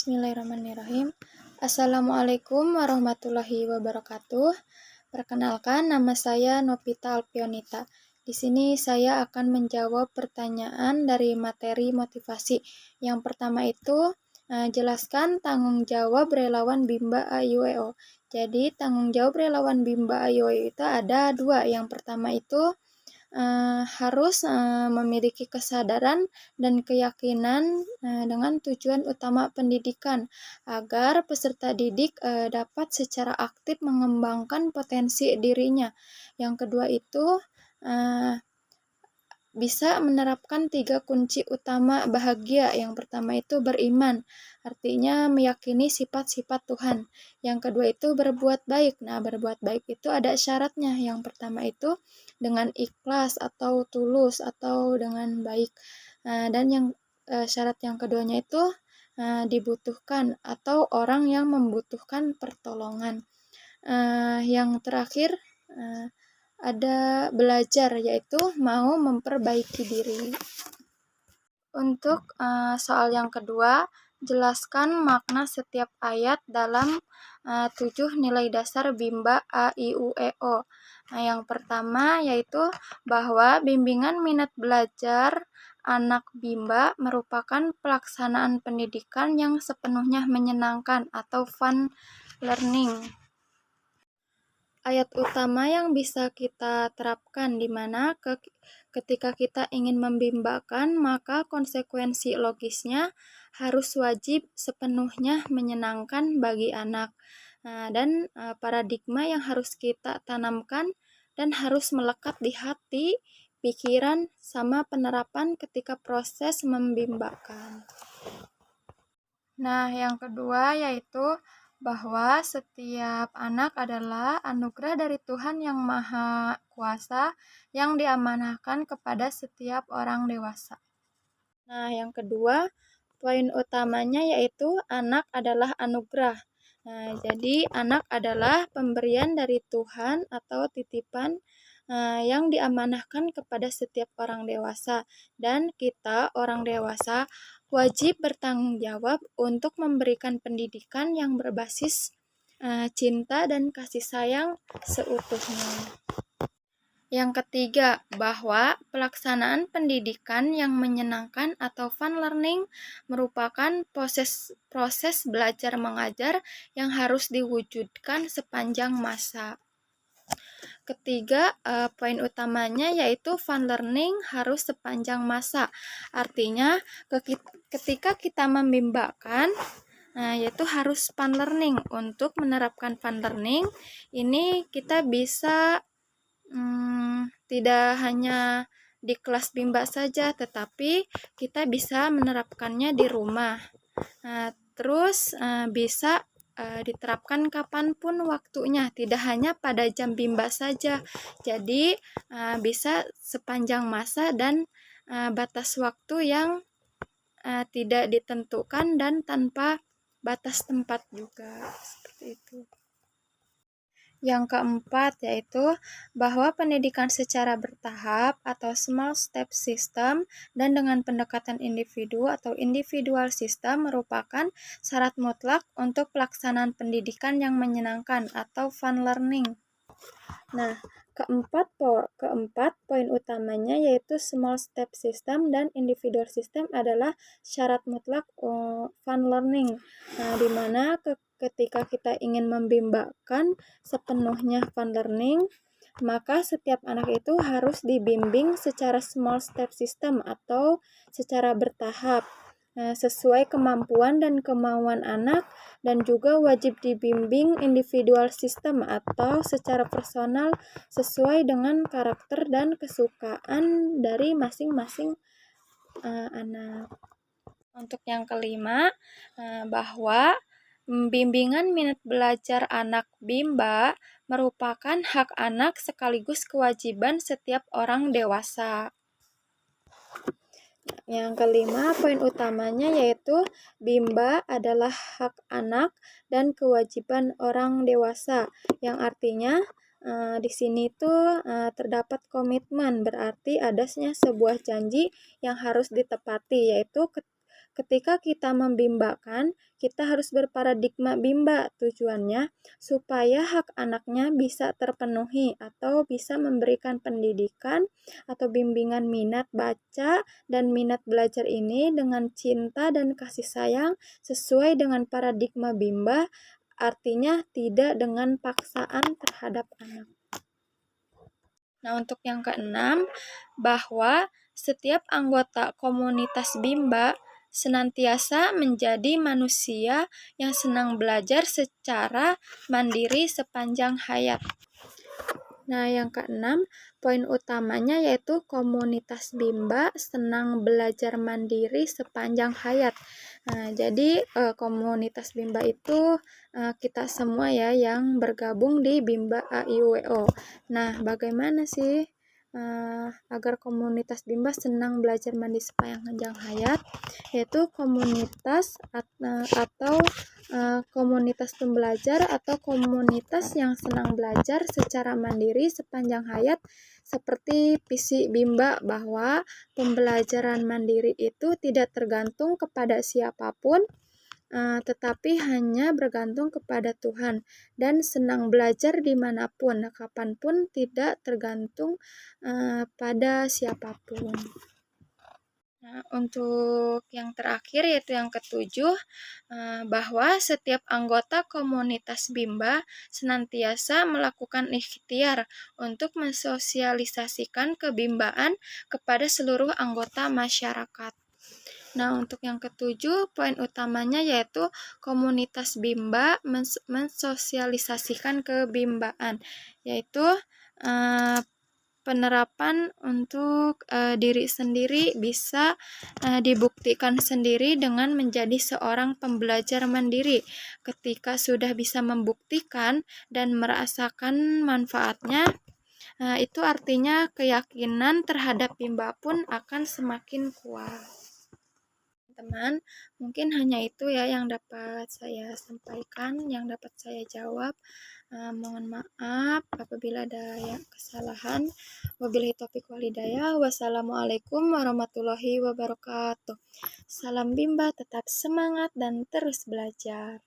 Bismillahirrahmanirrahim. Assalamualaikum warahmatullahi wabarakatuh. Perkenalkan, nama saya Novita Alpionita. Di sini saya akan menjawab pertanyaan dari materi motivasi. Yang pertama itu, jelaskan tanggung jawab relawan Bimba AYUEO. Jadi, tanggung jawab relawan Bimba AYUEO itu ada dua. Yang pertama itu, harus memiliki kesadaran dan keyakinan dengan tujuan utama pendidikan agar peserta didik dapat secara aktif mengembangkan potensi dirinya. Yang kedua itu bisa menerapkan 3 kunci utama bahagia. Yang pertama itu beriman, artinya meyakini sifat-sifat Tuhan. Yang kedua itu berbuat baik. Nah, berbuat baik itu ada syaratnya. Yang pertama itu dengan ikhlas atau tulus atau dengan baik. Dan yang syarat yang keduanya itu dibutuhkan atau orang yang membutuhkan pertolongan. Yang terakhir ada belajar, yaitu mau memperbaiki diri. Untuk soal yang kedua, jelaskan makna setiap ayat dalam 7 nilai dasar Bimba AIUEO. Nah, yang pertama yaitu bahwa bimbingan minat belajar anak Bimba merupakan pelaksanaan pendidikan yang sepenuhnya menyenangkan atau fun learning. Ayat utama yang bisa kita terapkan di mana ketika kita ingin membimbakan, maka konsekuensi logisnya harus wajib sepenuhnya menyenangkan bagi anak. Dan paradigma yang harus kita tanamkan dan harus melekat di hati, pikiran, sama penerapan ketika proses membimbakan. Nah, yang kedua yaitu bahwa setiap anak adalah anugerah dari Tuhan yang Maha Kuasa yang diamanahkan kepada setiap orang dewasa. Nah, yang kedua, poin utamanya yaitu anak adalah anugerah. Nah, jadi anak adalah pemberian dari Tuhan atau titipan yang diamanahkan kepada setiap orang dewasa, dan kita orang dewasa wajib bertanggung jawab untuk memberikan pendidikan yang berbasis cinta dan kasih sayang seutuhnya. Yang ketiga, bahwa pelaksanaan pendidikan yang menyenangkan atau fun learning merupakan proses belajar mengajar yang harus diwujudkan sepanjang masa. Ketiga, poin utamanya yaitu fun learning harus sepanjang masa. Artinya, ketika kita membimbakan, yaitu harus fun learning. Untuk menerapkan fun learning, ini kita bisa tidak hanya di kelas Bimba saja, tetapi kita bisa menerapkannya di rumah. Terus bisa diterapkan kapanpun waktunya, tidak hanya pada jam Bimba saja. Jadi bisa sepanjang masa dan batas waktu yang tidak ditentukan dan tanpa batas tempat juga, seperti itu. Yang keempat yaitu bahwa pendidikan secara bertahap atau small step system dan dengan pendekatan individu atau individual system merupakan syarat mutlak untuk pelaksanaan pendidikan yang menyenangkan atau fun learning. Nah, keempat poin utamanya yaitu small step system dan individual system adalah syarat mutlak fun learning. Nah, di mana ketika kita ingin membimbakan sepenuhnya fun learning, maka setiap anak itu harus dibimbing secara small step system atau secara bertahap sesuai kemampuan dan kemauan anak, dan juga wajib dibimbing individual system atau secara personal sesuai dengan karakter dan kesukaan dari masing-masing anak. Untuk yang kelima, bahwa bimbingan minat belajar anak Bimba merupakan hak anak sekaligus kewajiban setiap orang dewasa. Yang kelima, poin utamanya yaitu Bimba adalah hak anak dan kewajiban orang dewasa, yang artinya di sini tuh terdapat komitmen, berarti adanya sebuah janji yang harus ditepati, yaitu ketika kita membimbakan, kita harus berparadigma bimba. Tujuannya supaya hak anaknya bisa terpenuhi atau bisa memberikan pendidikan atau bimbingan minat baca dan minat belajar ini dengan cinta dan kasih sayang sesuai dengan paradigma bimba, artinya tidak dengan paksaan terhadap anak. Nah, untuk yang keenam, bahwa setiap anggota komunitas bimba senantiasa menjadi manusia yang senang belajar secara mandiri sepanjang hayat. Nah, yang keenam, poin utamanya yaitu komunitas bimba senang belajar mandiri sepanjang hayat. Nah, jadi komunitas bimba itu kita semua ya yang bergabung di Bimba AIWO. Nah, bagaimana sih agar komunitas bimba senang belajar mandiri sepanjang hayat? Yaitu komunitas atau komunitas pembelajar atau komunitas yang senang belajar secara mandiri sepanjang hayat, seperti visi Bimba bahwa pembelajaran mandiri itu tidak tergantung kepada siapapun, tetapi hanya bergantung kepada Tuhan, dan senang belajar dimanapun, kapanpun, tidak tergantung pada siapapun. Nah, untuk yang terakhir yaitu yang ketujuh, bahwa setiap anggota komunitas bimba senantiasa melakukan ikhtiar untuk mensosialisasikan kebimbaan kepada seluruh anggota masyarakat. Nah, untuk yang ketujuh, poin utamanya yaitu komunitas bimba mensosialisasikan kebimbaan, yaitu penerapan untuk diri sendiri bisa dibuktikan sendiri dengan menjadi seorang pembelajar mandiri. Ketika sudah bisa membuktikan dan merasakan manfaatnya, itu artinya keyakinan terhadap bimba pun akan semakin kuat. Teman, mungkin hanya itu ya yang dapat saya sampaikan, yang dapat saya jawab. Mohon maaf apabila ada yang kesalahan. Wabillahi taufiq wal hidayah. Wassalamualaikum warahmatullahi wabarakatuh. Salam bimba, tetap semangat dan terus belajar.